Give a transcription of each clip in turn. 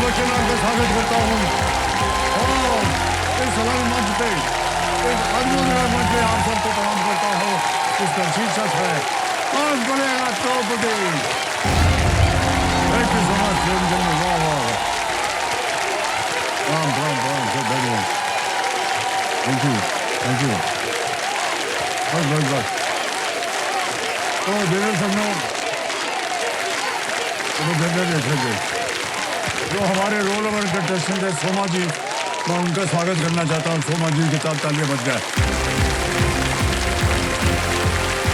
बच्चन का स्वागत करता हूँ और इस सलामी मंच पे इस अद्भुत मंच पे आप सबको प्रणाम करता हूँ। इसका शीर्षक है कौन बनेगा Draupadi. Thank you so much. वाह वाह, प्रणाम सब बढ़िया। थैंक यू बस। तो देवेंद्र साहब जो हमारे रोल नंबर कंटेस्टेंट है सोमा जी, मैं उनका स्वागत करना चाहता हूँ। सोमा जी के साथ तालियां बज जाए।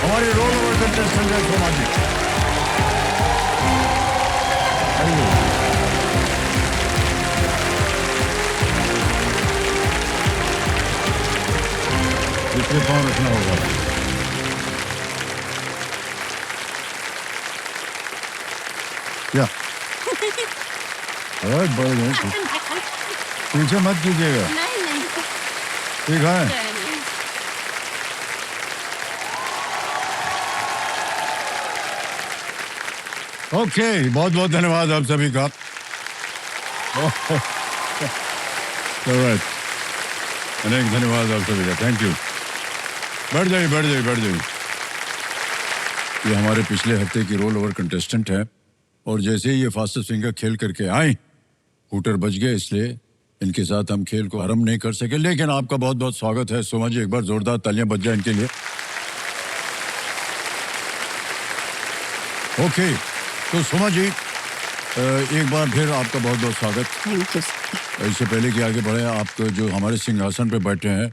हमारे रोल नंबर कंटेस्टेंट है सोमा जी। इसलिए पाँव रखना होगा। क्या पीछे मत कीजिएगा। नहीं ठीक है। ओके, बहुत बहुत धन्यवाद आप सभी का। अनेक धन्यवाद आप सभी का। Thank you. बैठ जाइए। ये हमारे पिछले हफ्ते की रोल ओवर कंटेस्टेंट है और जैसे ही ये फास्टेस्ट फिंगर खेल करके आए, हूटर बज गए, इसलिए इनके साथ हम खेल को आरंभ नहीं कर सके। लेकिन आपका बहुत बहुत स्वागत है। सोमा जी, एक बार जोरदार तालियां बज जाए इनके लिए। ओके, तो सोमा जी एक बार फिर आपका बहुत बहुत स्वागत। इससे पहले कि आगे बढ़े, आप जो हमारे सिंहासन पे बैठे हैं,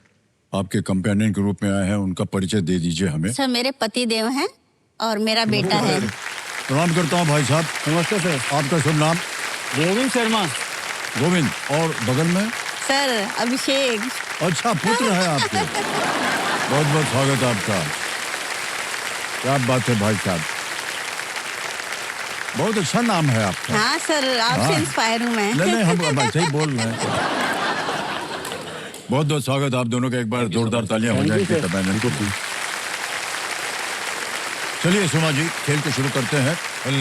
आपके कंपेनियन के रूप में आए हैं, उनका परिचय दे दीजिए हमें। सर, मेरे पति देव हैं और मेरा बेटा है। प्रणाम करता हूँ भाई साहब। नमस्ते सर। आपका शुभ नाम? गोविंद शर्मा। गोविंद। और बगल में? सर, अभिषेक। अच्छा, पुत्र है आपके। बहुत बहुत स्वागत आपका। क्या बात है भाई साहब, बहुत अच्छा नाम है आपका। हाँ सर, आपसे इंस्पायर हूँ मैं। नहीं, हम अच्छा ही बोल रहे हैं। बहुत बहुत स्वागत आप दोनों का। एक बार जोरदार तालियां हो जाएगी। चलिए सोमा जी, खेल को शुरू करते हैं।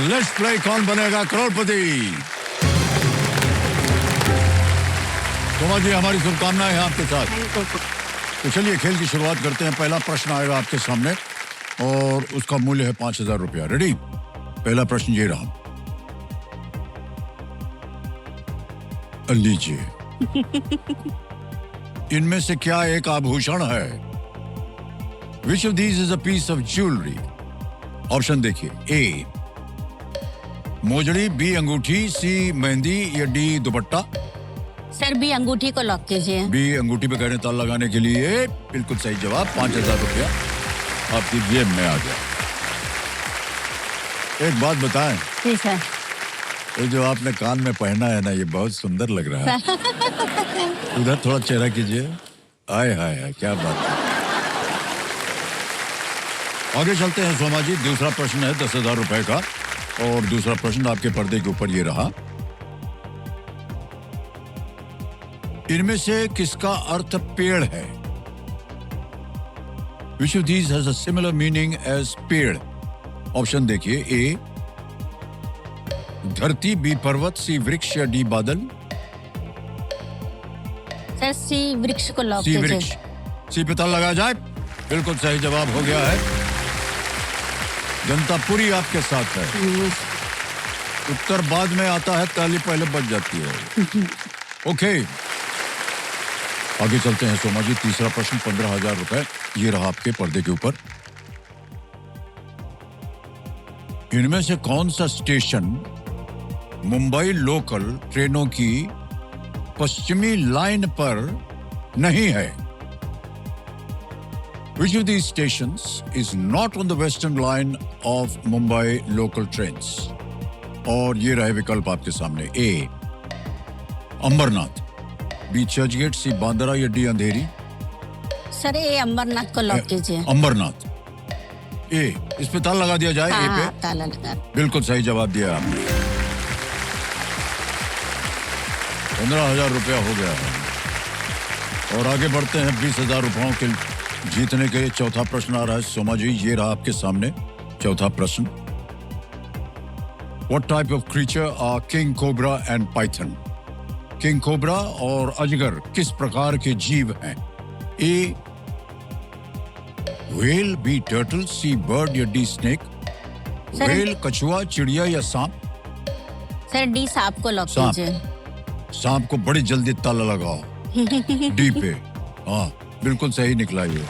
लेट्स प्ले कौन बनेगा करोड़पति। सोमा जी, हमारी शुभकामनाएं हैं आपके साथ। तो चलिए खेल की शुरुआत करते हैं। पहला प्रश्न आएगा आपके सामने और उसका मूल्य है 5,000 रुपया। रेडी? पहला प्रश्न ये रहा। लीजिए, इनमें से क्या एक आभूषण है? Which of these is a piece of jewelry? Option देखिए। ए मोजड़ी, बी अंगूठी, सी मेहंदी या डी दुपट्टा। सर, बी अंगूठी को लॉक कीजिए। बी अंगूठी पे कहने ताला लगाने के लिए बिल्कुल सही जवाब। 5,000 रुपया आपकी जेब में आ गया। एक बात बताएं, जी सर। ये जो आपने कान में पहना है ना, ये बहुत सुंदर लग रहा है। उधर थोड़ा चेहरा कीजिए। आय हाय, क्या बात है। आगे चलते हैं सोमा जी। दूसरा प्रश्न है 10,000 रुपए का और दूसरा प्रश्न आपके पर्दे के ऊपर ये रहा। इनमें से किसका अर्थ पेड़ है? Which of these has a similar meaning as पेड़? ऑप्शन देखिए। ए धरती, बी पर्वत, सी वृक्ष या डी बादल। सर, सी वृक्ष को लॉक सी कीजिए। वृक्ष। सी पे ताला लगाया जाए। बिल्कुल सही जवाब हो गया है। जनता पूरी आपके साथ है। उत्तर बाद में आता है, ताली पहले बज जाती है। ओके, आगे चलते हैं सोमा जी। तीसरा प्रश्न 15,000 रुपए ये रहा आपके पर्दे के ऊपर। इनमें से कौन सा स्टेशन मुंबई लोकल ट्रेनों की पश्चिमी लाइन पर नहीं है? Which of these stations is not on the western line of Mumbai local trains? और ये रहे विकल्प आपके सामने। ए अंबरनाथ, बी चर्चगेट, सी बांद्रा या डी अंधेरी। सर, ए अंबरनाथ को लॉक कीजिए। अंबरनाथ। ए, इस पे ताला लगा दिया जाए। ए पे ताला लगा। बिल्कुल सही जवाब दिया आपने। 15,000 रुपया हो गया है और आगे बढ़ते हैं 20,000 रुपयों के जीतने के लिए। चौथा प्रश्न आ रहा है सोमा जी, ये रहा आपके सामने चौथा प्रश्न। What type of creature are king cobra and python? King cobra और अजगर किस प्रकार के जीव हैं? ए व्हेल, बी टर्टल, सी बर्ड या डी स्नेक? सर- व्हेल, कछुआ, चिड़िया या सांप? सर डी सांप को लॉक सांप। कीजिए। सांप को बड़ी जल्दी ताला लगाओ। डी पे। हाँ, बिल्कुल सही निकला ये।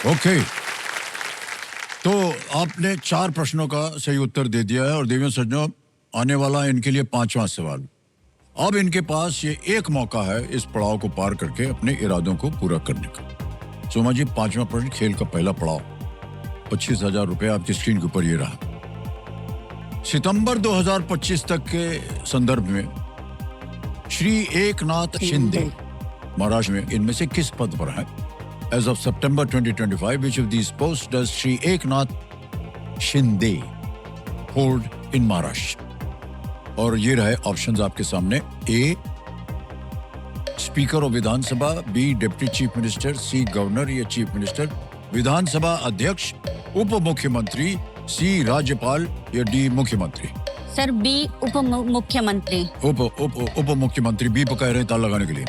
ओके, तो आपने 4 प्रश्नों का सही उत्तर दे दिया है और देवियों सज्जनों, आने वाला इनके लिए 5वां सवाल। अब इनके पास ये एक मौका है इस पड़ाव को पार करके अपने इरादों को पूरा करने का। सोमा जी, 5वां प्रश्न, खेल का पहला पड़ाव, 25,000 रुपए आपकी स्क्रीन के ऊपर ये रहा। सितंबर 2025 तक के संदर्भ में श्री एकनाथ शिंदे महाराष्ट्र में इनमें से किस पद पर है? As of September 2025, which of these posts does Shri Eknath Shinde hold in Maharashtra? और ये रहे ऑप्शंस आपके सामने। A speaker of Vidhan Sabha, B deputy chief minister, C governor या चीफ मिनिस्टर, विधानसभा अध्यक्ष, उप मुख्यमंत्री, सी राज्यपाल या डी मुख्यमंत्री? सर बी उप मुख्यमंत्री। उप मुख्यमंत्री बी पर कह रहे हैं ताला लगाने के लिए।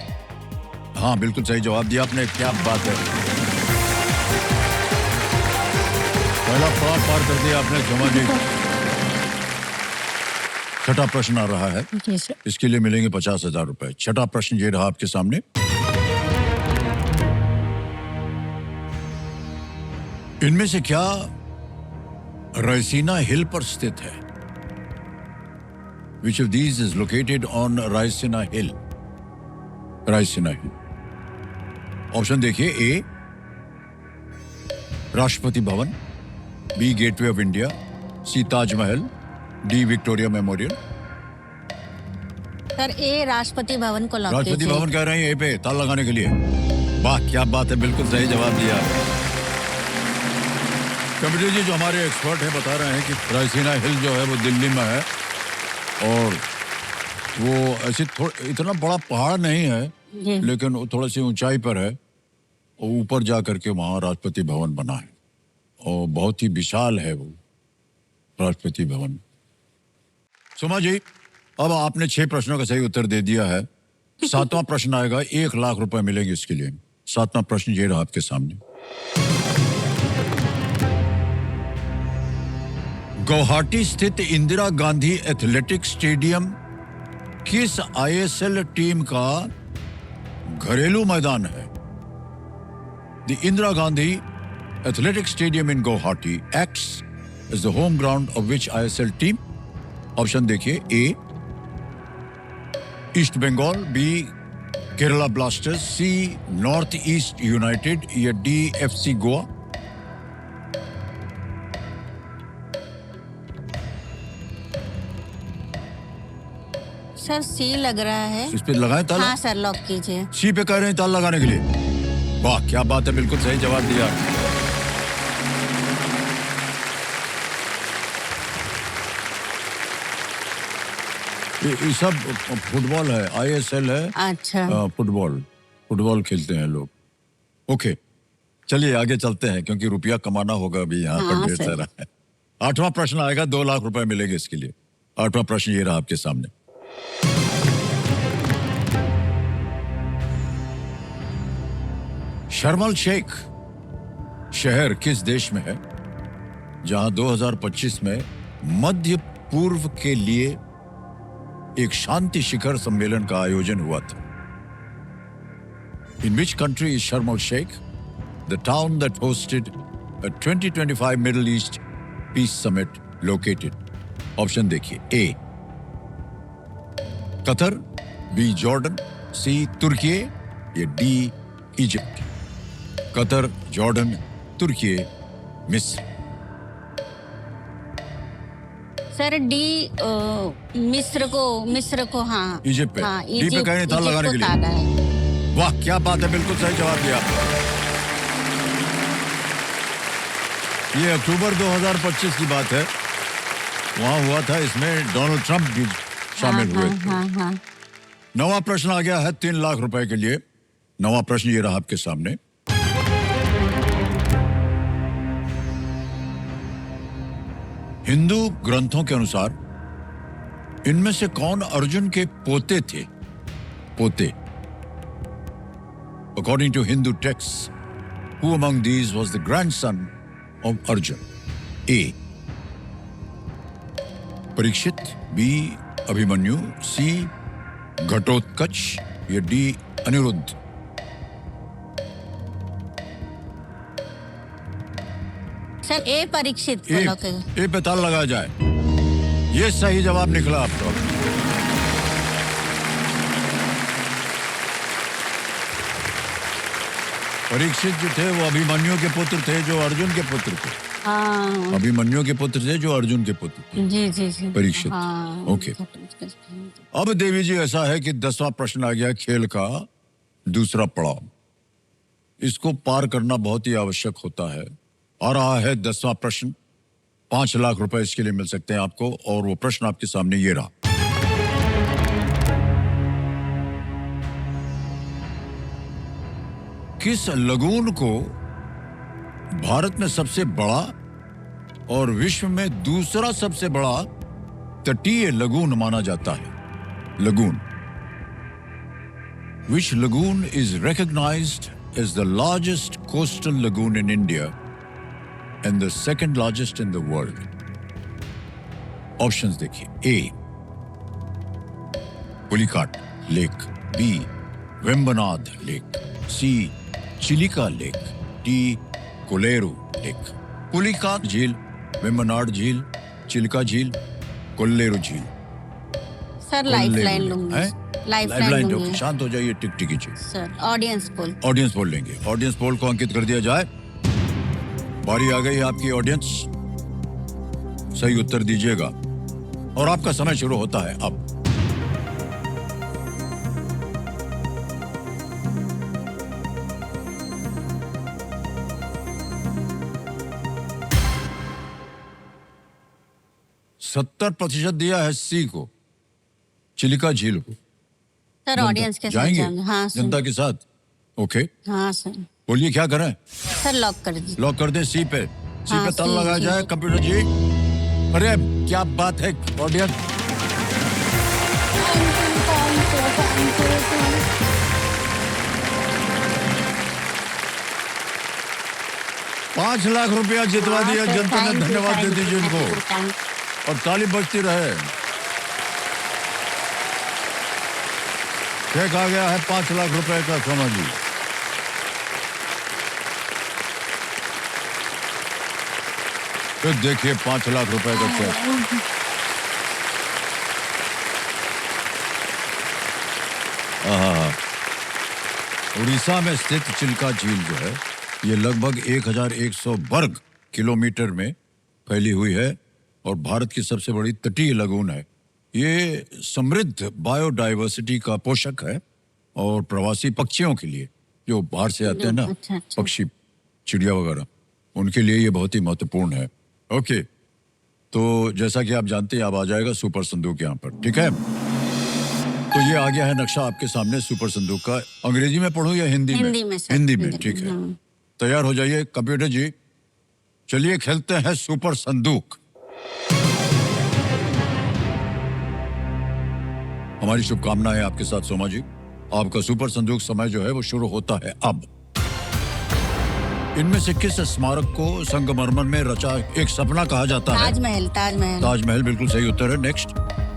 हाँ, बिल्कुल सही जवाब दिया आपने, क्या बात है। पहला पड़ाव पार कर दिया आपने जमा जी। छठा प्रश्न आ रहा है, जी सर। इसके लिए मिलेंगे 50,000 रुपए। छठा प्रश्न ये रहा आपके सामने। इनमें से क्या रायसीना हिल पर स्थित है? Which of these is located on Raisina hill? Raisina hill. Option देखिए। A Rashtrapati Bhavan, B gateway of India, C Taj Mahal, D Victoria Memorial? Sir A Rashtrapati Bhavan को लॉक राष्ट्रपति कीजिए। भवन कह रहे हैं ए पे ताला लगाने के लिए। वाह, क्या बात है, बिल्कुल सही जवाब दिया। कमिटी जी, जो हमारे एक्सपर्ट हैं, बता रहे हैं कि रायसीना हिल जो है वो दिल्ली में है और वो ऐसी इतना बड़ा पहाड़ नहीं है, जी। लेकिन वो थोड़ा सी ऊंचाई पर है और ऊपर जा करके वहां राष्ट्रपति भवन बना है और बहुत ही विशाल है वो राष्ट्रपति भवन। सुमा जी, अब आपने 6 प्रश्नों का सही उत्तर दे दिया है। 7वां प्रश्न आएगा, 1 लाख रुपए मिलेंगे इसके लिए। 7वां प्रश्न ये रहा आपके सामने। गुवाहाटी स्थित इंदिरा गांधी एथलेटिक स्टेडियम किस आईएसएल टीम का घरेलू मैदान है? The Indira Gandhi Athletic Stadium in Guwahati acts as the home ground of which ISL team? Option देखिए। A East Bengal, B Kerala Blasters, C North East United या D FC Goa? Sir C लग रहा है। इस पे लगाएं ताला? हाँ सर, लॉक कीजिए। सी पे कह रहे हैं ताला लगाने के लिए। वाह, क्या बात है, बिल्कुल सही जवाब दिया। ये सब फुटबॉल है, आईएसएल है। अच्छा। फुटबॉल खेलते हैं लोग। ओके, चलिए आगे चलते हैं क्योंकि रुपया कमाना होगा अभी यहाँ पर हाँ, ढेर सही। सारा है। 8वां प्रश्न आएगा, 2 लाख रुपए मिलेंगे इसके लिए। 8वां प्रश्न ये रहा आपके सामने। शर्म अल शेख शहर किस देश में है जहां 2025 में मध्य पूर्व के लिए एक शांति शिखर सम्मेलन का आयोजन हुआ था? In which country is Sharm el Sheikh, the town that hosted a 2025 Middle East Peace Summit located? Option देखिए। ए कतर, बी जॉर्डन, सी तुर्की या डी इजिप्ट? कतर, जॉर्डन, तुर्की, मिस्र? सर डी मिस्र को हाँ। इजिप्ट पे? हाँ, डी पे कह रहे ताला लगाने के लिए। वाह, क्या बात है, बिल्कुल सही जवाब दिया। ये अक्टूबर 2025 की बात है, वहां हुआ था। इसमें डोनाल्ड ट्रंप भी शामिल हुए थे। हाँ, हाँ। 9वां प्रश्न आ गया है 3 लाख रुपए के लिए। 9वां प्रश्न ये रहा आपके सामने। हिंदू ग्रंथों के अनुसार इनमें से कौन अर्जुन के पोते थे? पोते। According to Hindu texts, who among these was the grandson of Arjun? A. Parikshit, B. Abhimanyu, C. Ghatotkacha या D. अनिरुद्ध? सर ए परीक्षित को लॉक करें। ए पे ताला लगाया जाए। ये सही जवाब निकला आपका। परीक्षित जो थे वो अभिमन्यु के पुत्र थे जो अर्जुन के पुत्र थे। हाँ अभिमन्यु के पुत्र थे जो अर्जुन के पुत्र थे। जी जी जी परीक्षित। हाँ, ओके। अब देवी जी ऐसा है कि 10वां प्रश्न आ गया खेल का दूसरा पड़ाव। इसको पार करना बहुत ही आवश्यक होता है। आ रहा है 10वां प्रश्न। 5 लाख रुपए इसके लिए मिल सकते हैं आपको और वो प्रश्न आपके सामने ये रहा। किस लगून को भारत में सबसे बड़ा और विश्व में दूसरा सबसे बड़ा तटीय लगून माना जाता है? Lagoon. Which lagoon is recognized as the largest coastal lagoon in India and the second largest in the world? Options देखिए। A. Pulicat lake, B. Vembanad lake, C. Chilika lake, D. Kolleru lake. Pulicat झील, वेम्बनाड झील, चिलिका झील, कोल्लेरू झील। सर लाइफलाइन लूंगी। Lifeline दो। लूंगी शांत हो जाइए, Tiktiki ji. Sir. Audience poll. Audience poll लेंगे। ऑडियंस पोल को अंकित कर दिया जाए। बारी आ गई आपकी ऑडियंस, सही उत्तर दीजिएगा और आपका समय शुरू होता है अब। सत्तर 70% दिया है सी को, चिलिका झील को। सर ऑडियंस के साथ जाएंगे हाँ सर। जनता के साथ। ओके, हाँ सर। बोलिए क्या करें? सर लॉक कर दीजिए। लॉक कर दें सी पे। सी हाँ, पे ताला सी, लगाया सी। जाए कंप्यूटर जी। अरे क्या बात है ऑडियंस। ₹5 लाख जितवा दिया जनता ने। धन्यवाद दे दीजिए इनको और ताली बजती रहे। चेक आ गया है ₹5 लाख का। समझिए फिर देखिए ₹5 लाख का चेक। उड़ीसा में स्थित चिल्का झील जो है ये लगभग 1100 वर्ग किलोमीटर में फैली हुई है और भारत की सबसे बड़ी तटीय लगून है। ये समृद्ध बायोडाइवर्सिटी का पोषक है और प्रवासी पक्षियों के लिए जो बाहर से आते हैं ना, अच्छा। पक्षी चिड़िया वगैरह, उनके लिए ये बहुत ही महत्वपूर्ण है। ओके, तो जैसा कि आप जानते हैं अब आ जाएगा सुपर संदूक यहाँ पर, ठीक है? तो ये आ गया है नक्शा आपके सामने सुपर संदूक का। अंग्रेजी में पढ़ूं या हिंदी में? हिंदी में सर। हिंदी में, ठीक है। तैयार हो जाइए कंप्यूटर जी, चलिए खेलते हैं सुपर संदूक। हमारी शुभकामनाएं आपके साथ सोमा जी। आपका सुपर संदूक समय जो है वो शुरू होता है अब। इनमें से किस स्मारक को संगमरमर में रचा एक सपना कहा जाता है? ताजमहल। ताजमहल। ताजमहल बिल्कुल सही उत्तर है। नेक्स्ट,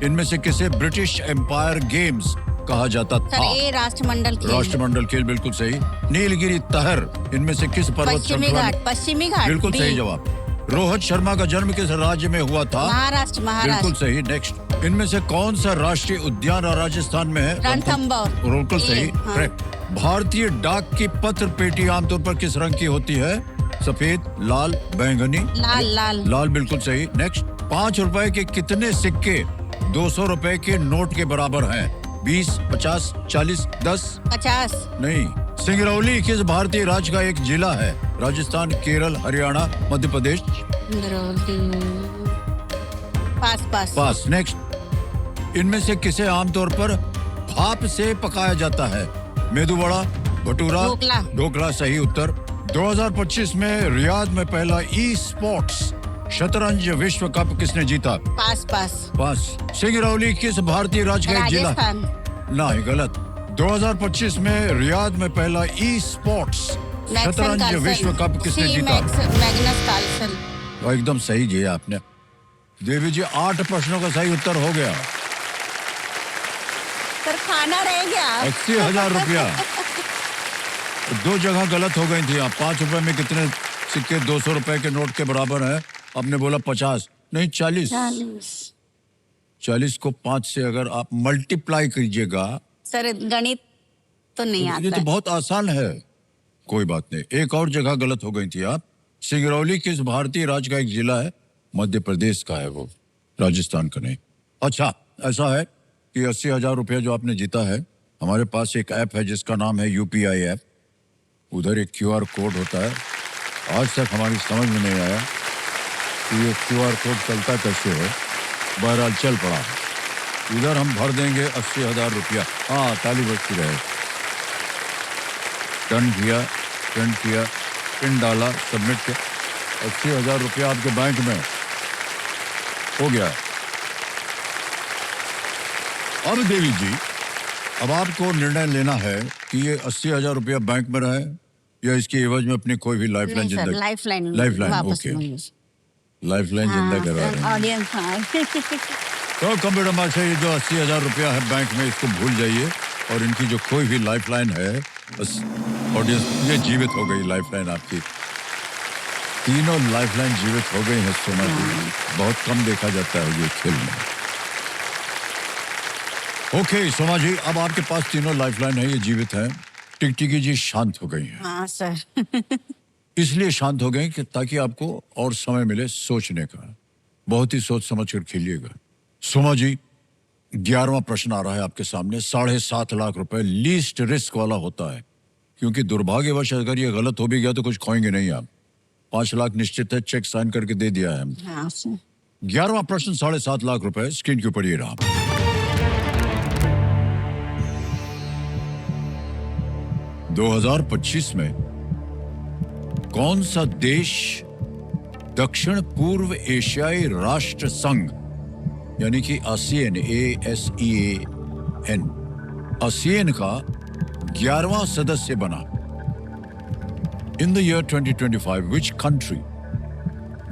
इनमें से किसे ब्रिटिश एम्पायर गेम्स कहा जाता सर था? ए राष्ट्रमंडल खेल। राष्ट्रमंडल खेल बिल्कुल सही। नीलगिरी तहर इनमें से किस पर्वत पश्चिमी श्रृंखला घाट। में? पश्चिमी घाट। बिल्कुल डी। सही जवाब। रोहित शर्मा का जन्म किस राज्य में हुआ था? महाराष्ट्र। बिल्कुल महाराष्ट्र। सही। नेक्स्ट, इनमें से कौन सा राष्ट्रीय उद्यान राजस्थान में है? रणथंभौर। बिल्कुल सही। हाँ। करेक्ट। भारतीय डाक की पत्र पेटी आमतौर पर किस रंग की होती है? सफेद, लाल, बैंगनी? लाल। लाल। लाल बिल्कुल सही। नेक्स्ट, 5 रुपए के कितने सिक्के 200 रुपए के नोट के बराबर हैं? 20, 50, 40, 10? 50। नहीं। सिंगरौली किस भारतीय राज्य का एक जिला है? राजस्थान, केरल, हरियाणा, मध्य प्रदेश? पास। पास। नेक्स्ट, इनमें से किसे आमतौर पर भाप से पकाया जाता है? मेदू वड़ा, भटूरा? ढोकला। ढोकला सही उत्तर। 2025 में रियाद में पहला ई स्पोर्ट्स शतरंज विश्व कप किसने जीता? पास पास। पास। सिंगरौली किस भारतीय राज्य का एक जिला? राजस्थान। नहीं, गलत। 2025 में रियाद में पहला ई स्पोर्ट्स शतरंज विश्व कप किसने जीता? Magnus Carlsen. तो एकदम सही जी आपने। देवी जी 8 प्रश्नों का सही उत्तर हो गया। पर खाना रह गया। 80,000 रुपया। 2 जगह गलत हो गई थी आप। 5 रुपए में कितने सिक्के 200 रुपए के नोट के बराबर है? आपने बोला 50, नहीं 40। 40 को 5 से अगर आप मल्टीप्लाई कीजिएगा। सर गणित तो नहीं आता। ये तो बहुत आसान है। कोई बात नहीं, एक और जगह गलत हो गई थी आप। सिंगरौली किस भारतीय राज्य का एक जिला है? मध्य प्रदेश का है वो, राजस्थान का नहीं। अच्छा, ऐसा है कि 80,000 रुपया जो आपने जीता है, हमारे पास एक ऐप है जिसका नाम है यूपीआई ऐप। उधर एक QR कोड होता है। आज तक हमारी समझ में नहीं आया कि ये QR कोड चलता कैसे है। बहरहाल चल पड़ा। इधर हम भर देंगे 80,000 रुपया। हाँ, ताली बजती रहे। डन किया, पिन डाला, सबमिट किया। 80,000 रुपया आपके बैंक में हो गया। अब देवी जी, अब आपको निर्णय लेना है कि ये 80,000 रुपया बैंक में रहे या इसके एवज में अपनी कोई भी लाइफलाइन जिंदा। लाइफलाइन ओके, लाइफलाइन जिंदा करवा रहे हैं। ऑडियंस। तो कंप्यूटर मास्टर, ये जो 80,000 रुपया है बैंक में, इसको भूल जाइए और इनकी जो कोई भी लाइफलाइन है, बस ऑडियंस, ये जीवित हो गई लाइफलाइन आपकी। तीनों लाइफलाइन जीवित हो गई है सोना जी। बहुत कम देखा जाता है ये खेल में। ओके सोमा जी, अब आपके पास तीनों लाइफलाइन है, ये जीवित है। टिकटिकी जी शांत हो गई हैं। हाँ सर। इसलिए शांत हो गई कि ताकि आपको और समय मिले सोचने का। बहुत ही सोच समझ कर खेलिएगा। सोमा जी, 11वां प्रश्न आ रहा है आपके सामने। 7.5 लाख रुपए लीस्ट रिस्क वाला होता है, क्योंकि दुर्भाग्यवश अगर ये गलत हो भी गया तो कुछ खोएंगे नहीं आप। 5 लाख निश्चित है, चेक साइन करके दे दिया है हमने। हाँ सर। 11वां प्रश्न 7.5 लाख रुपए, स्क्रीन के ऊपर ये रहा। 2025 में कौन सा देश दक्षिण पूर्व एशियाई राष्ट्र संघ यानी कि ASEAN ASEAN ASEAN का 11वां सदस्य बना? In the year 2025, which country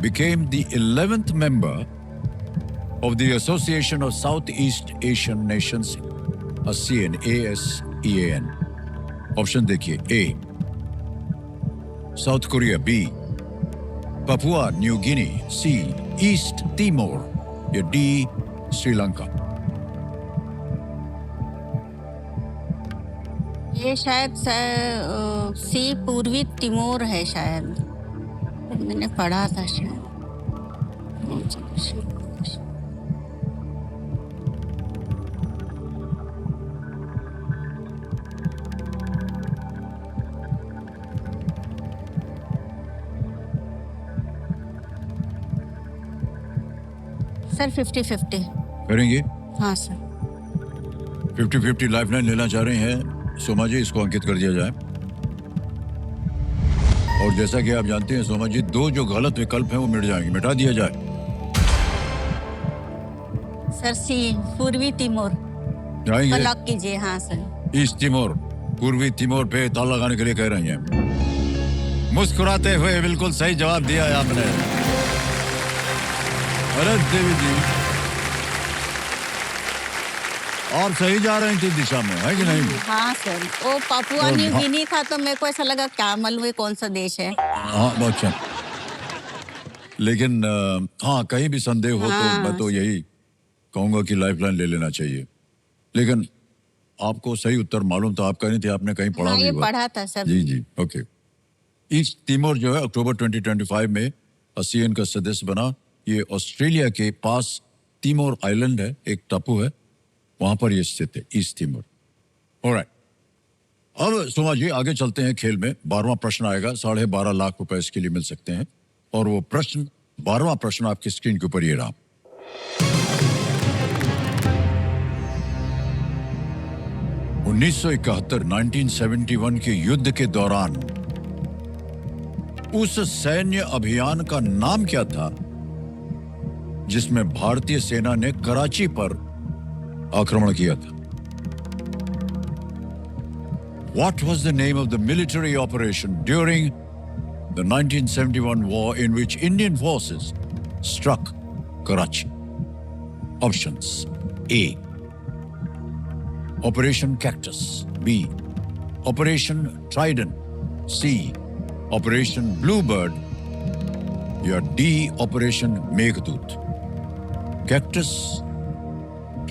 became the 11th member of the Association of Southeast Asian Nations, ASEAN ASEAN? Option देखिए। A south Korea, B Papua New Guinea, C east Timor या D Sri Lanka. ये शायद सी पूर्वी Timor है शायद, मैंने पढ़ा था शायद। सर 50-50 करेंगे? हाँ सर। 50-50 लाइफलाइन लेना चाह रहे हैं सोमा जी, इसको अंकित कर दिया जाए। और जैसा कि आप जानते हैं सोमा जी, 2 जो गलत विकल्प हैं वो मिट जाएंगे, मिटा दिया जाए। सर सी पूर्वी तिमोर जाएंगे? लॉक कीजिए। हाँ सर। ईस्ट तिमोर, पूर्वी तिमोर पे ताला लगाने के लिए कह रही हैं। मुस्कुराते हुए बिल्कुल सही जवाब दिया है आपने। अरे देवी जी, और सही जा रही थी दिशा में, है कि नहीं? हाँ सर, वो पापुआ न्यू गिनी था तो मेरे को ऐसा लगा क्या मालूम कौन सा देश है। हाँ, बहुत अच्छा। लेकिन हाँ, कहीं भी संदेह हो तो मैं तो यही कहूंगा कि लाइफलाइन ले लेना चाहिए। लेकिन आपको सही उत्तर मालूम था, आप कह रही थी आपने कहीं पढ़ा हाँ, भी ये हुआ। पढ़ा था सर। जी जी, ओके। ईस्ट तिमोर जो है अक्टूबर 2025 में ASEAN का सदस्य बना। ये ऑस्ट्रेलिया के पास तिमोर आइलैंड है, एक टापू है, वहां पर ये स्थित है, ईस्ट तिमोर। ऑलराइट, अब सोमा जी आगे चलते हैं खेल में। 12वां प्रश्न आएगा, 12.5 लाख रुपए इसके लिए मिल सकते हैं। और वो प्रश्न, 12वां प्रश्न आपकी स्क्रीन के ऊपर ये रहा। 1971 के युद्ध के दौरान उस सैन्य अभियान का नाम क्या था जिसमें भारतीय सेना ने कराची पर आक्रमण किया था? What was the name of the military operation during the 1971 war in which Indian forces struck Karachi? Options: A. Operation Cactus. B. Operation Trident. C. Operation Bluebird. या D. Operation Meghdut. Cactus,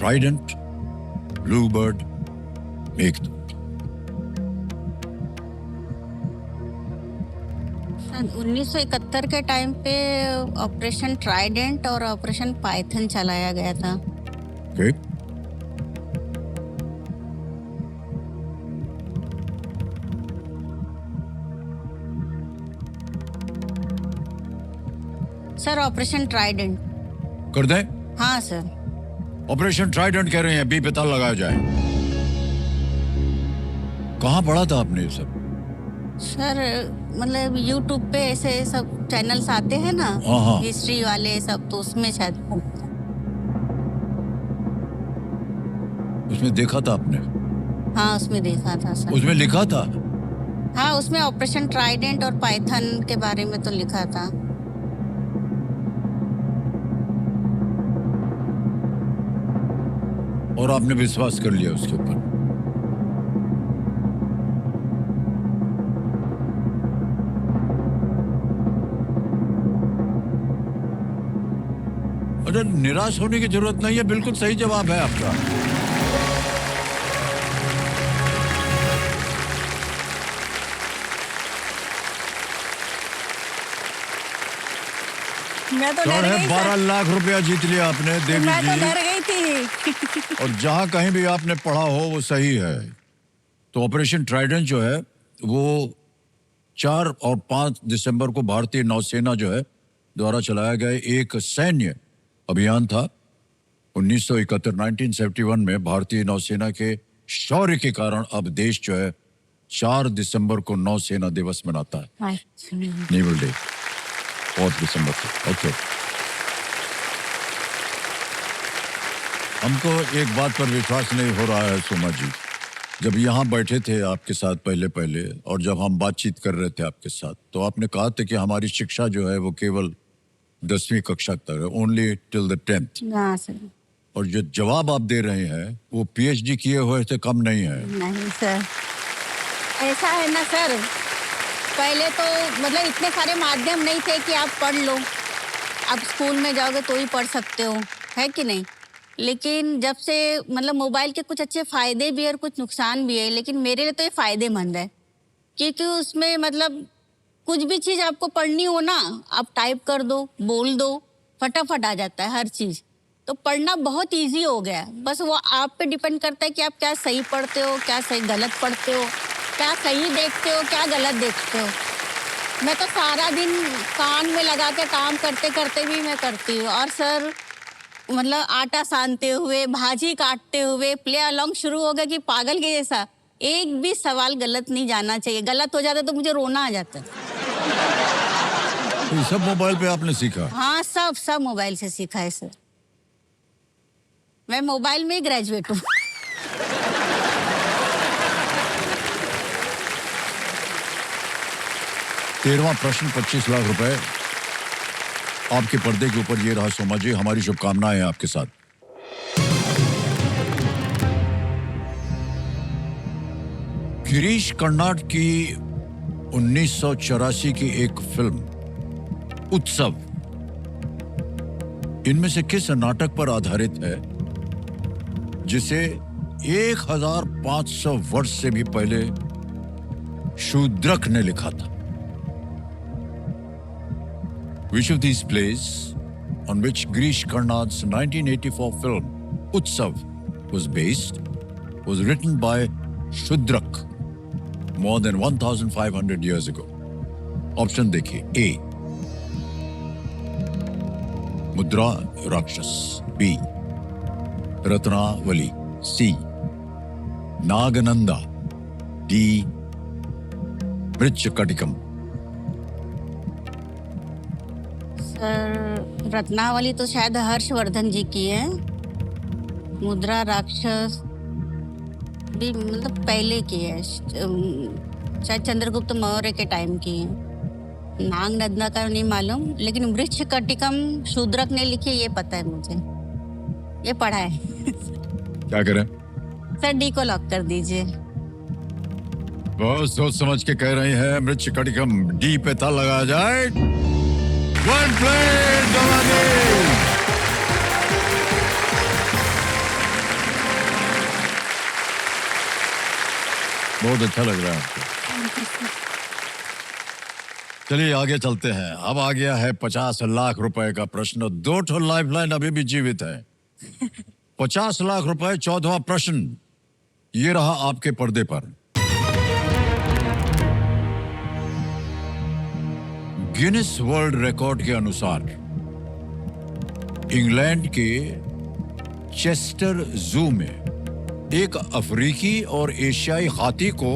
Trident, Bluebird, Meghdut. सन 1971 के time पे operation Trident और operation Python चलाया गया था। Okay. Sir operation Trident. कर दें? हाँ सर। ऑपरेशन ट्राइडेंट कह रहे हैं, बी पे ताला लगाया जाए। कहाँ पढ़ा था आपने ये सब? सर मतलब यूट्यूब पे ऐसे सब चैनल्स आते हैं ना, हाँ। हिस्ट्री वाले सब, तो उसमें शायद। उसमें देखा था आपने? हाँ उसमें देखा था सर। उसमें लिखा था? हाँ उसमें ऑपरेशन ट्राइडेंट और पाइथन के बारे में तो लिखा था। और आपने विश्वास कर लिया उसके ऊपर? अरे निराश होने की जरूरत नहीं है, बिल्कुल सही जवाब है आपका। मैं तो डर गई 12 लाख रुपया जीत लिया आपने देवी मैं तो जी। डर गई थी। और जहां कहीं भी आपने पढ़ा हो वो सही है। तो ऑपरेशन ट्राइडेंट जो है वो 4 और 5 दिसंबर को भारतीय नौसेना जो है द्वारा चलाया गया एक सैन्य अभियान था। 1971 में भारतीय नौसेना के शौर्य के कारण अब देश जो है 4 दिसंबर को नौसेना दिवस मनाता है, नेवल डे, 4 दिसंबर को। ओके, हमको एक बात पर विश्वास नहीं हो रहा है सोमा जी। जब यहाँ बैठे थे आपके साथ पहले और जब हम बातचीत कर रहे थे आपके साथ, तो आपने कहा था कि हमारी शिक्षा जो है वो केवल 10वीं कक्षा तक है, ओनली टिल द 10th। हाँ सर। और जो जवाब आप दे रहे हैं वो PhD किए हुए से कम नहीं है। नहीं सर, ऐसा है ना सर, पहले तो मतलब इतने सारे माध्यम नहीं थे कि आप पढ़ लो। आप स्कूल में जाओगे तो ही पढ़ सकते हो, है कि नहीं? लेकिन जब से मतलब मोबाइल के कुछ अच्छे फायदे भी है और कुछ नुकसान भी है, लेकिन मेरे लिए तो ये फायदेमंद है, क्योंकि उसमें मतलब कुछ भी चीज़ आपको पढ़नी हो ना, आप टाइप कर दो, बोल दो, फटाफट आ जाता है हर चीज़। तो पढ़ना बहुत इजी हो गया है। बस वो आप पे डिपेंड करता है कि आप क्या सही पढ़ते हो, क्या सही गलत पढ़ते हो, क्या सही देखते हो, क्या गलत देखते हो। मैं तो सारा दिन कान में लगा के काम करते करते भी मैं करती हूँ। और सर मतलब आटा सानते हुए, भाजी काटते हुए प्ले अलोंग शुरू हो गया कि पागल के जैसा। एक भी सवाल गलत नहीं जाना चाहिए, गलत हो जाता तो मुझे रोना आ जाता है। तो ये सब मोबाइल पे आपने सीखा? हाँ सब मोबाइल से सीखा है सर। मैं मोबाइल में ही ग्रेजुएट हूँ। तेरहवां प्रश्न 25 लाख रुपए आपके पर्दे के ऊपर ये रहा सोमा जी, हमारी शुभकामनाएं हैं आपके साथ। गिरीश कर्नाड की 1984 की एक फिल्म उत्सव इनमें से किस नाटक पर आधारित है जिसे 1500 वर्ष से भी पहले शूद्रक ने लिखा था? Which of these plays on which Girish Karnad's 1984 film Utsav was based was written by Shudrak more than 1500 years ago? Option देखिए। A. मुद्रा राक्षस। B. Ratnavali. C. नागनंदा। D. Mrichchhakatikam. Sir Ratnavali तो शायद हर्षवर्धन जी की है। मुद्रा राक्षस भी मतलब पहले की है, शायद चंद्रगुप्त मौर्य के टाइम की है। नाग नंदा का नहीं मालूम, लेकिन वृक्ष कटिकम शूद्रक ने लिखी है, ये पता है मुझे, ये पढ़ा है। क्या करें? सर डी को लॉक कर दीजिए। बहुत सोच समझ के कह रही हैं, मृक्ष कटिकम डी पे था लगाया जाए। 1 प्लेट दवा दे। बहुत अच्छा लग रहा है आपको। चलिए आगे चलते हैं। अब आ गया है 50 लाख रुपए का प्रश्न। 2 ठो लाइफलाइन अभी भी जीवित है। 50 लाख रुपए, 14वां प्रश्न ये रहा आपके पर्दे पर। गिनीज वर्ल्ड रिकॉर्ड के अनुसार इंग्लैंड के चेस्टर जू में एक अफ्रीकी और एशियाई हाथी को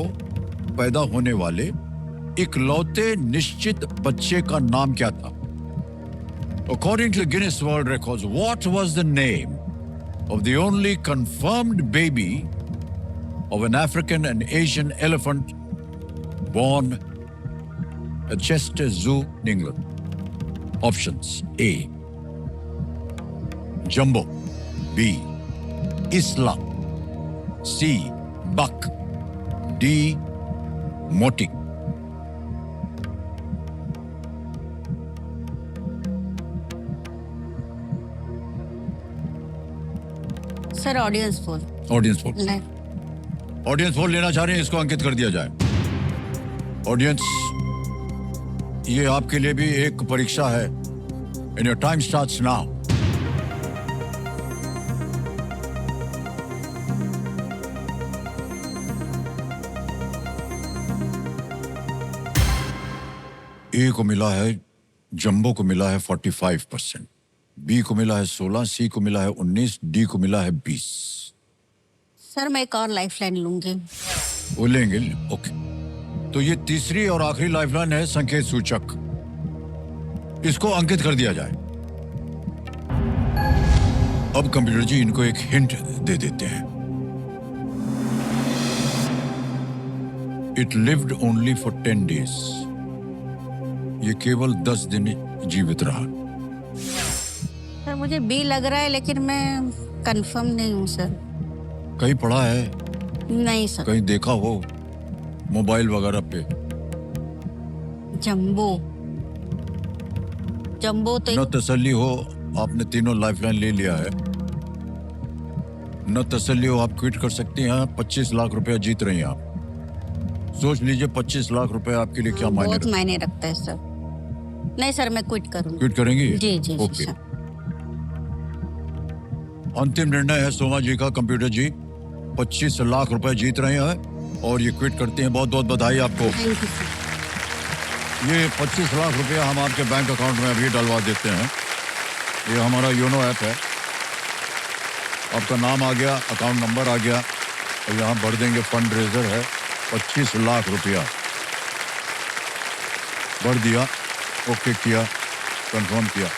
पैदा होने वाले इकलौते निश्चित बच्चे का नाम क्या था? According to Guinness World Records, what was the name of the only confirmed baby of an African and Asian elephant born at Chester Zoo, England? Options: A. Jumbo, B. Isla, C. Buck, D. Moti. Sir audience poll. Audience poll. Audience पोल लेना चाह रहे हैं, इसको अंकित कर दिया जाए। Audience, ये आपके लिए भी एक परीक्षा है। And your time starts now. A को मिला है, जंबो को मिला है 45%, बी को मिला है 16, सी को मिला है 19, डी को मिला है 20। सर मैं एक और लाइफलाइन लूंगी। वो लेंगे, ओके। तो ये तीसरी और आखिरी लाइफलाइन है, संकेत सूचक। इसको अंकित कर दिया जाए। अब कंप्यूटर जी इनको एक हिंट दे देते हैं। It lived only for 10 days। ये केवल 10 दिन जीवित रहा। सर मुझे बी लग रहा है, लेकिन मैं कंफर्म नहीं हूँ सर। कहीं पढ़ा है? नहीं सर। कहीं देखा हो मोबाइल वगैरह पे? जंबो, जंबो तो न तसल्ली हो, आपने तीनों लाइफलाइन ले लिया है। न तसल्ली हो, आप क्विट कर सकती हैं। 25 लाख रुपए जीत रही हैं आप। सोच लीजिए 25 लाख रुपए आपके लिए क्या मायने बहुत रखते हैं? मायने रखता है सर। नहीं सर, मैं क्विट करूंगी। क्विट करेंगी? जी जी ओके। जी सर। अंतिम निर्णय है सोमा जी का। कंप्यूटर जी 25 लाख रुपए जीत रहे हैं और ये क्विट करते हैं। बहुत बहुत बधाई आपको। Thank you sir. ये 25 लाख रुपया हम आपके बैंक अकाउंट में अभी डलवा देते हैं। ये हमारा योनो ऐप है। आपका नाम आ गया, अकाउंट नंबर आ गया और यहाँ भर देंगे। फंड रेजर है 25 लाख रुपया। भर दिया, ओके किया, कंफर्म किया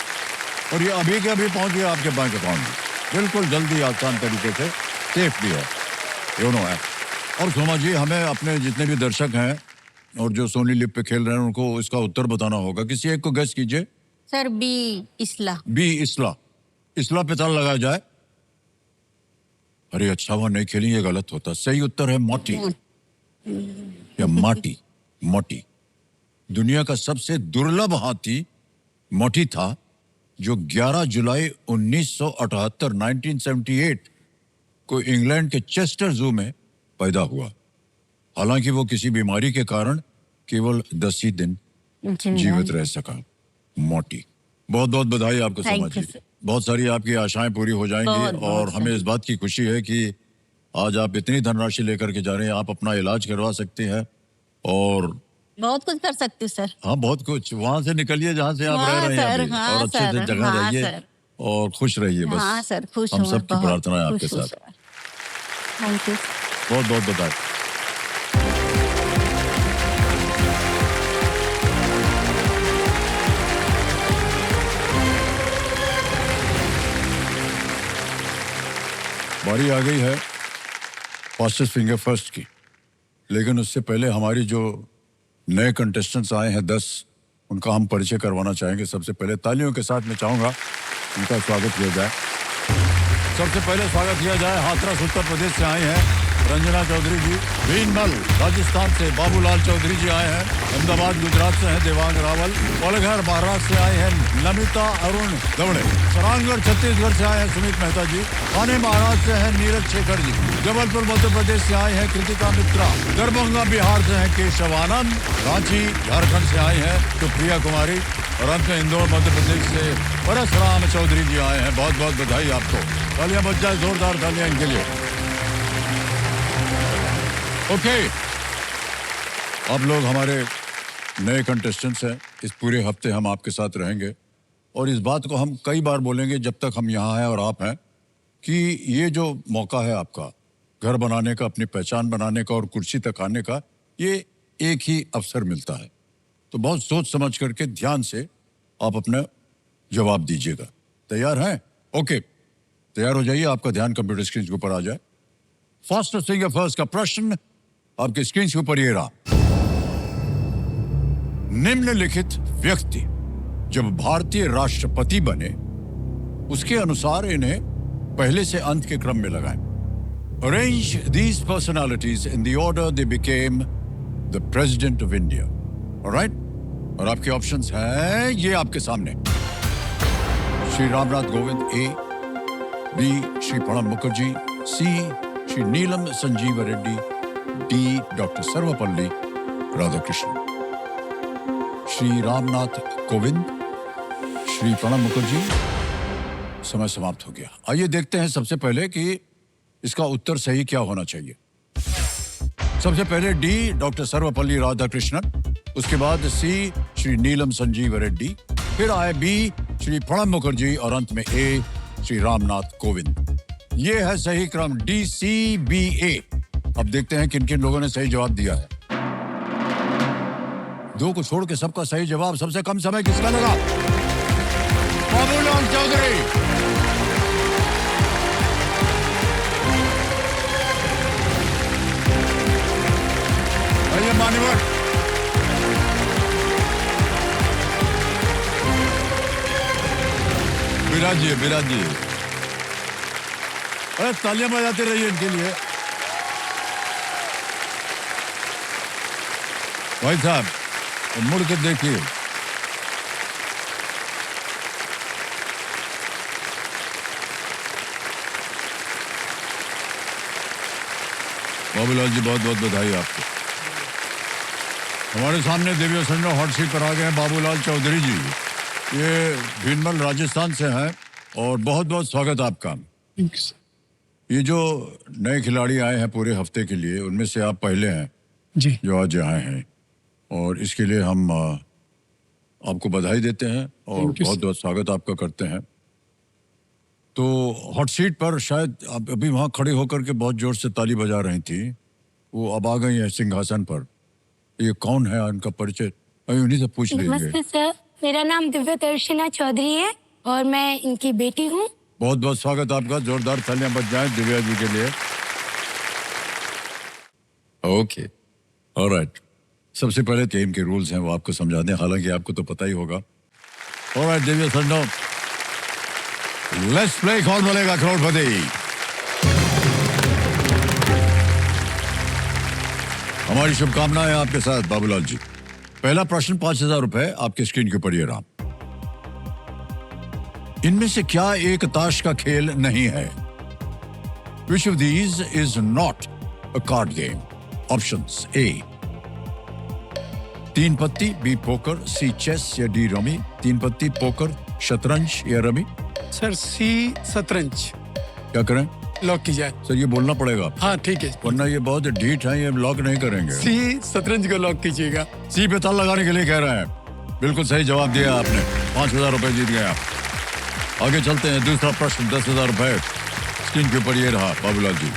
और ये अभी के अभी पहुंच गया आपके बैंक अकाउंट में। बिल्कुल जल्दी, आसान तरीके से, सेफ भी है योनो ऐप। और सोमा जी, हमें अपने जितने भी दर्शक हैं और जो सोनी लिप पे खेल रहे हैं उनको इसका उत्तर बताना होगा। किसी एक को गेस कीजिए। सर बी इसला। बी इसला। इसला पे ताला लगाया जाए। अरे अच्छा हुआ नहीं खेली, ये गलत होता। सही उत्तर है मोटी या माटी। मोटी। दुनिया का सबसे दुर्लभ हाथी मोटी था, जो 11 जुलाई 1978 1978 को इंग्लैंड के चेस्टर जू में पैदा हुआ। हालांकि वो किसी बीमारी के कारण केवल 10 ही दिन जीवित रह सका। मोटी। बहुत बहुत बधाई आपको Soma Thank you, ji. sir. बहुत सारी आपकी आशाएं पूरी हो जाएंगी बहुत, और बहुत, हमें इस बात की खुशी है कि आज आप इतनी धनराशि लेकर के जा रहे हैं। आप अपना इलाज करवा सकते हैं और बहुत कुछ कर सकती हूँ सर। हाँ, बहुत कुछ। वहां से निकलिए जहाँ से आप हाँ, रह रहे हैं सर, अभी, हाँ, और अच्छे सर, से जगह हाँ, रहिए सर। और खुश रहिए। बस हाँ सर, खुश हम हूँ, सबकी बहुत प्रार्थना है आपके खुश हूँ, साथ। सर। Thank you. बहुत बहुत बधाई। बारी आ गई है फास्टेस्ट फिंगर फर्स्ट की, लेकिन उससे पहले हमारी जो नए कंटेस्टेंट्स आए हैं 10, उनका हम परिचय करवाना चाहेंगे। सबसे पहले तालियों के साथ मैं चाहूँगा उनका स्वागत किया जाए। सबसे पहले स्वागत किया जाए हाथरस उत्तर प्रदेश से आए हैं रंजना चौधरी जी, भीनमल राजस्थान से बाबूलाल चौधरी जी आए हैं, अहमदाबाद गुजरात से हैं देवांग रावल, पलघर महाराष्ट्र से आए हैं नमिता अरुण दवड़े, सरांगढ़ छत्तीसगढ़ से आए हैं सुमित मेहता जी, ठाणे महाराष्ट्र से हैं नीरज शेखर जी, जबलपुर मध्य प्रदेश से आए हैं कृतिका मित्रा, दरभंगा बिहार से हैं केशव आनंद, रांची झारखंड से आए हैं सुप्रिया कुमारी और अंत में इंदौर मध्य प्रदेश से परशुराम चौधरी जी आए हैं। बहुत बहुत बधाई आपको, तालियां बज जाए, जोरदार तालियां इनके लिए। ओके, आप लोग हमारे नए कंटेस्टेंट्स हैं। इस पूरे हफ्ते हम आपके साथ रहेंगे और इस बात को हम कई बार बोलेंगे जब तक हम यहाँ हैं और आप हैं, कि ये जो मौका है आपका घर बनाने का, अपनी पहचान बनाने का और कुर्सी तक आने का, ये एक ही अवसर मिलता है। तो बहुत सोच समझ करके ध्यान से आप अपना जवाब दीजिएगा। तैयार हैं? ओके, तैयार हो जाइए। आपका ध्यान कंप्यूटर स्क्रीन के ऊपर आ जाए। फास्टेस्ट फिंगर फर्स्ट का प्रश्न आपके स्क्रीन के ऊपर ये रहा। निम्नलिखित व्यक्ति जब भारतीय राष्ट्रपति बने, उसके अनुसार इन्हें पहले से अंत के क्रम में लगाएं। Arrange these personalities in the order they became the president of India. Alright, और आपके ऑप्शंस हैं ये आपके सामने। श्री रामनाथ कोविंद ए, बी श्री प्रणब मुखर्जी, सी श्री नीलम संजीव रेड्डी, डी डॉक्टर सर्वपल्ली राधाकृष्णन। श्री रामनाथ कोविंद, श्री प्रणब मुखर्जी, समय समाप्त हो गया। आइए देखते हैं सबसे पहले कि इसका उत्तर सही क्या होना चाहिए। सबसे पहले डी डॉक्टर सर्वपल्ली राधाकृष्णन, उसके बाद सी श्री नीलम संजीव रेड्डी, फिर आए बी श्री प्रणब मुखर्जी और अंत में ए श्री रामनाथ कोविंद। ये है सही क्रम DCBA। अब देखते हैं किन किन लोगों ने सही जवाब दिया है। दो को छोड़ के सबका सही जवाब। सबसे कम समय किसका लगा? बाबूलाल चौधरी। आइए मान्यवर, बिराजिए बिराजिए। अरे तालियां बजाते रहिए इनके लिए। भाई साहब मुड़ के देखिए। बाबूलाल जी बहुत बहुत बधाई आपको। हमारे सामने देवी संडो हॉट सीट पर आ गए हैं बाबूलाल चौधरी जी। ये भीनमल राजस्थान से हैं और बहुत बहुत स्वागत आपका। ये जो नए खिलाड़ी आए हैं पूरे हफ्ते के लिए, उनमें से आप पहले हैं जी जो आज आए हैं, और इसके लिए हम आपको बधाई देते हैं और बहुत बहुत स्वागत आपका करते हैं। तो हॉट सीट पर शायद आप अभी वहाँ खड़े होकर के बहुत जोर से ताली बजा रही थी, वो अब आ गई है सिंहासन पर। ये कौन है, इनका परिचय उन्हीं से पूछ लीजिए। नमस्ते सर, मेरा नाम दिव्या दर्शना चौधरी है और मैं इनकी बेटी हूँ। बहुत बहुत स्वागत आपका। जोरदार तालियां बज जाएं दिव्या जी के लिए। Okay, alright. सबसे पहले गेम के रूल्स हैं वो आपको समझा दें, हालांकि आपको तो पता ही होगा। ऑलराइट दिव्या संडो, लेट्स प्ले कौन बोलेगा करोड़पति। हमारी शुभकामनाएं आपके साथ बाबूलाल जी। पहला प्रश्न 5,000 रुपए आपके स्क्रीन के ऊपर ये रहा। इनमें से क्या एक ताश का खेल नहीं है? Which of these is not a card game? Options: A, तीन पत्ती, B, पोकर, C, चेस या D, रमी। तीन पत्ती, पोकर, शतरंज या रमी। सर सी शतरंज क्या करें? लॉक की जाए। सर ये बोलना पड़ेगा, हाँ ठीक है, वरना ये बहुत ढीठ है, ये लॉक नहीं करेंगे। सी शतरंज को लॉक कीजिएगा। सी पे ताल लगाने के लिए कह रहे हैं। बिल्कुल सही जवाब दिया आपने। 5,000 रुपए जीत गए आप। आगे चलते हैं। दूसरा प्रश्न 10,000 रुपए स्क्रीन के ऊपर ये रहा बाबूलाल जी।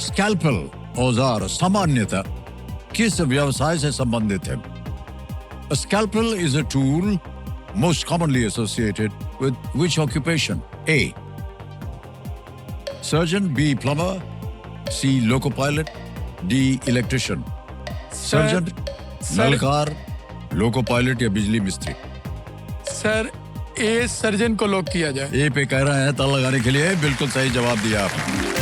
स्कैल्पेल औजार सामान्यतः किस व्यवसाय से संबंधित है? A scalpel is a tool most commonly associated with which occupation? A, surgeon, B plumber, C loco pilot, D electrician. Surgeon, नलकार, लोको पायलट या बिजली मिस्त्री। सर ए सर्जन को लॉक किया जाए। ए पे कह रहे हैं ताला लगाने के लिए। बिल्कुल सही जवाब दिया आपने।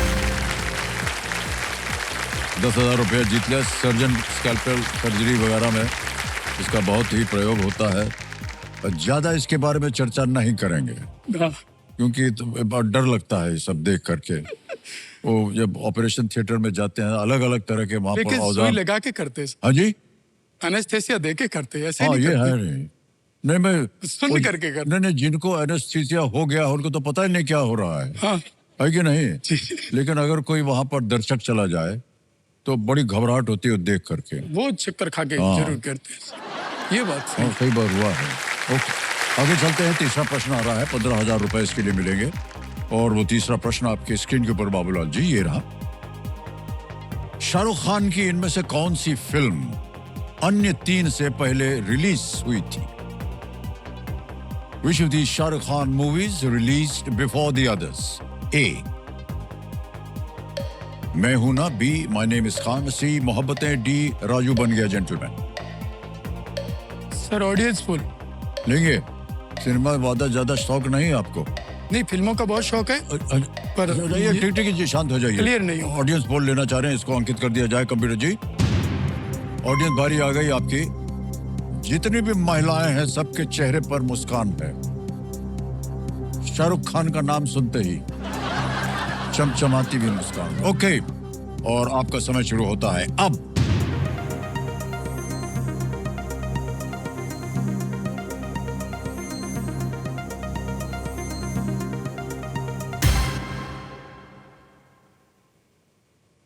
10,000 रुपया जीत लिया। सर्जन स्कैल्पेल सर्जरी वगैरह में इसका बहुत ही प्रयोग होता है। ज्यादा इसके बारे में चर्चा नहीं करेंगे हाँ। क्योंकि तो बहुत डर लगता है ये सब देख करके। वो जब ऑपरेशन थिएटर में जाते हैं अलग अलग तरह के वहां पर लेकिन सुई औजार। लगा के करते हैं, हाँ जी, एनेस्थेसिया दे के करते हैं, ऐसे हाँ नहीं ये करते। है। नहीं मैं सुन करके करते। नहीं जिनको एनेस्थीसिया हो गया उनको तो पता ही नहीं क्या हो रहा है। हाँ है कि नहीं? जी। लेकिन अगर कोई वहां पर दर्शक चला जाए तो बड़ी घबराहट होती है देख करके। वो चक्कर खा के हाँ। जरूर करते हैं। ये बात सही। हाँ, कई बार हुआ है। ओके, आगे चलते हैं। तीसरा प्रश्न आ रहा है। 15,000 रुपए इसके लिए मिलेंगे। और वो तीसरा प्रश्न आपके स्क्रीन के ऊपर बाबूलाल जी ये रहा। शाहरुख खान की इनमें से कौन सी फिल्म अन्य 3 से पहले रिलीज हुई थी? Which of these Shah Rukh Khan movies released before the others? A. मैं हूं ना, B. My name is Khan, C. Mohabbatein, D. Raju बन गया जेंटलमैन। Sir audience full. लेंगे सिनेमा वादा ज्यादा शौक नहीं है आपको? नहीं, फिल्मों का बहुत शौक है पर ये ठीक ठीक जी, शांत हो जाइए। क्लियर नहीं हो। ऑडियंस बोल लेना चाह रहे हैं, इसको अंकित कर दिया जाए कंप्यूटर जी। ऑडियंस बारी आ गई आपकी। जितनी भी महिलाएं हैं सबके चेहरे पर मुस्कान है। शाहरुख खान का नाम सुनते ही चमचमाती भी मुस्कान। ओके, और आपका समय शुरू होता है अब।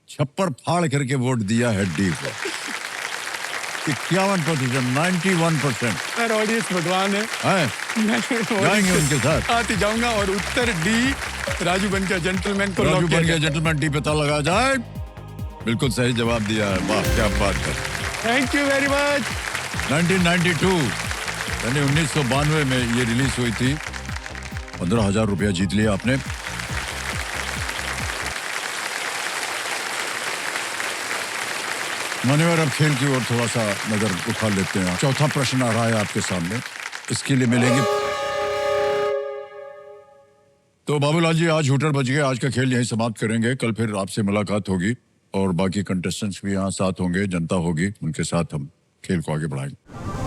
छप्पर फाड़ करके वोट दिया है डी को। 51%, 91% सर ऑडियंस भगवान है। है। मैं जाएंगे उनके साथ। आती जाऊंगा और उत्तर डी राजू बन गया जेंटलमैन को राजू लॉक बन किया गया जाए। जेंटलमैन, डी पे ताला लगाया जाए। बिल्कुल सही जवाब दिया है। वाह क्या बात है। Thank you very much. 1992 यानी 1992 में ये रिलीज हुई थी। 15,000 रुपया जीत लिया आपने। मान्यवर, अब खेल की ओर थोड़ा सा नजर उठा लेते हैं। चौथा प्रश्न आ रहा है आपके सामने। इसके लिए मिलेंगे। तो बाबूलाल जी आज हूटर बज गए। आज का खेल यहीं समाप्त करेंगे। कल फिर आपसे मुलाकात होगी और बाकी कंटेस्टेंट्स भी यहाँ साथ होंगे, जनता होगी, उनके साथ हम खेल को आगे बढ़ाएंगे।